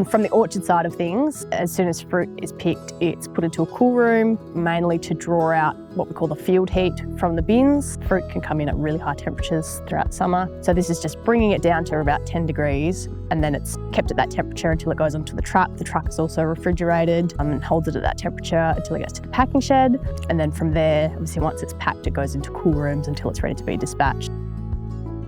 From the orchard side of things, as soon as fruit is picked, it's put into a cool room, mainly to draw out what we call the field heat from the bins. Fruit can come in at really high temperatures throughout summer. So this is just bringing it down to about 10 degrees, and then it's kept at that temperature until it goes onto the truck. The truck is also refrigerated and holds it at that temperature until it gets to the packing shed. And then from there, obviously once it's packed, it goes into cool rooms until it's ready to be dispatched.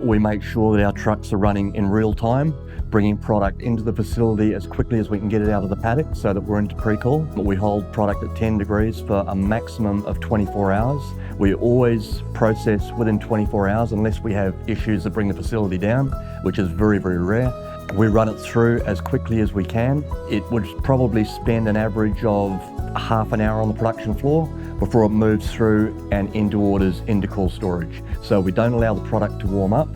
We make sure that our trucks are running in real time, bringing product into the facility as quickly as we can get it out of the paddock so that we're into pre-cool. We hold product at 10 degrees for a maximum of 24 hours. We always process within 24 hours unless we have issues that bring the facility down, which is very, very rare. We run it through as quickly as we can. It would probably spend an average of half an hour on the production floor before it moves through and into orders into cool storage. So we don't allow the product to warm up.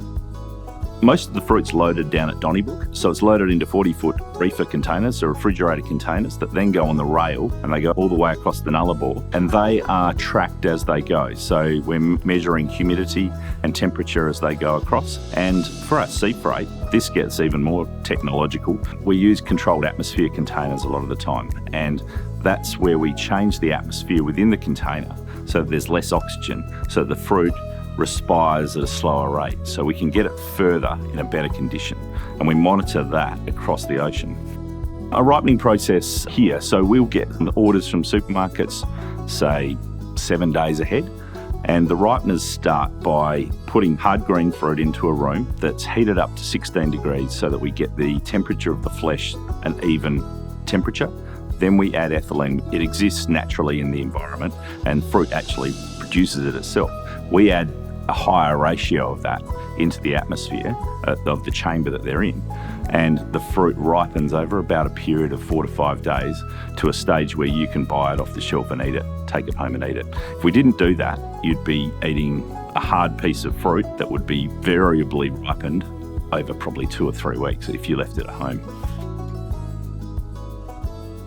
Most of the fruit's loaded down at Donnybrook, so it's loaded into 40-foot reefer containers, so refrigerated containers that then go on the rail and they go all the way across the Nullarbor, and they are tracked as they go. So we're measuring humidity and temperature as they go across. And for our sea freight, this gets even more technological. We use controlled atmosphere containers a lot of the time, and that's where we change the atmosphere within the container so that there's less oxygen, so the fruit respires at a slower rate, so we can get it further in a better condition, and we monitor that across the ocean. A ripening process here, so we'll get orders from supermarkets, say 7 days ahead, and the ripeners start by putting hard green fruit into a room that's heated up to 16 degrees so that we get the temperature of the flesh an even temperature. Then we add ethylene. It exists naturally in the environment, and fruit actually produces it itself. We add a higher ratio of that into the atmosphere of the chamber that they're in, and the fruit ripens over about a period of 4 to 5 days to a stage where you can buy it off the shelf and eat it, take it home and eat it. If we didn't do that, you'd be eating a hard piece of fruit that would be variably ripened over probably 2 or 3 weeks if you left it at home.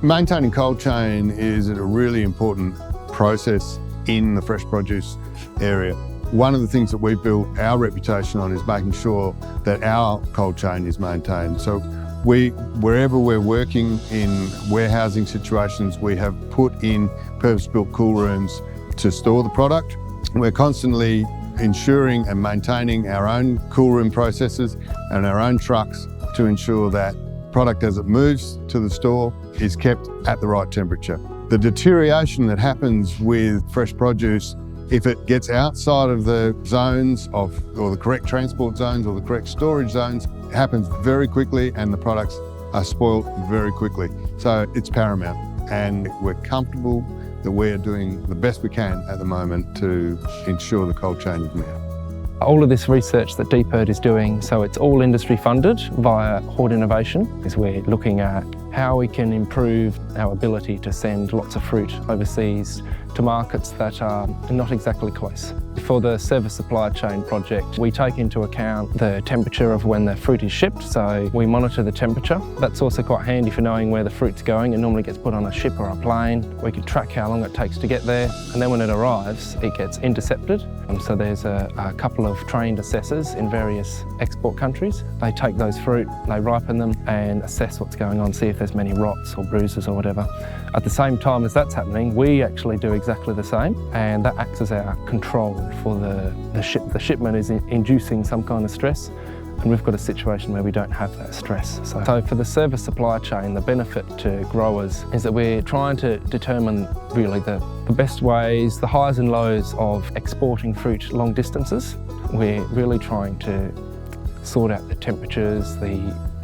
Maintaining cold chain is a really important process in the fresh produce area. One of the things that we built our reputation on is making sure that our cold chain is maintained. So wherever we're working in warehousing situations, we have put in purpose-built cool rooms to store the product. We're constantly ensuring and maintaining our own cool room processes and our own trucks to ensure that product as it moves to the store is kept at the right temperature. The deterioration that happens with fresh produce, if it gets outside of the zones or the correct transport zones or the correct storage zones, it happens very quickly and the products are spoiled very quickly. So it's paramount, and we're comfortable that we're doing the best we can at the moment to ensure the cold chain is met. All of this research that DPIRD is doing, so it's all industry funded via Horde Innovation, is we're looking at how we can improve our ability to send lots of fruit overseas to markets that are not exactly close. For the service supply chain project, we take into account the temperature of when the fruit is shipped, so we monitor the temperature. That's also quite handy for knowing where the fruit's going. It normally gets put on a ship or a plane. We can track how long it takes to get there, and then when it arrives, it gets intercepted. And so there's a couple of trained assessors in various export countries. They take those fruit, they ripen them and assess what's going on, see if there's many rots or bruises or whatever. At the same time as that's happening, we actually do exactly the same, and that acts as our control for the shipment is inducing some kind of stress, and we've got a situation where we don't have that stress. So for the service supply chain, the benefit to growers is that we're trying to determine really the best ways, the highs and lows of exporting fruit long distances. We're really trying to sort out the temperatures, the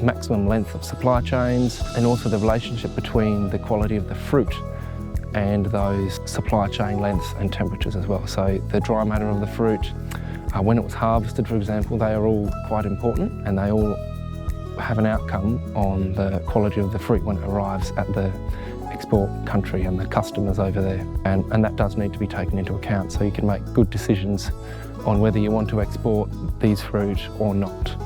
maximum length of supply chains, and also the relationship between the quality of the fruit and those supply chain lengths and temperatures as well. So the dry matter of the fruit, when it was harvested, for example, they are all quite important, and they all have an outcome on the quality of the fruit when it arrives at the export country and the customers over there. And that does need to be taken into account so you can make good decisions on whether you want to export these fruit or not.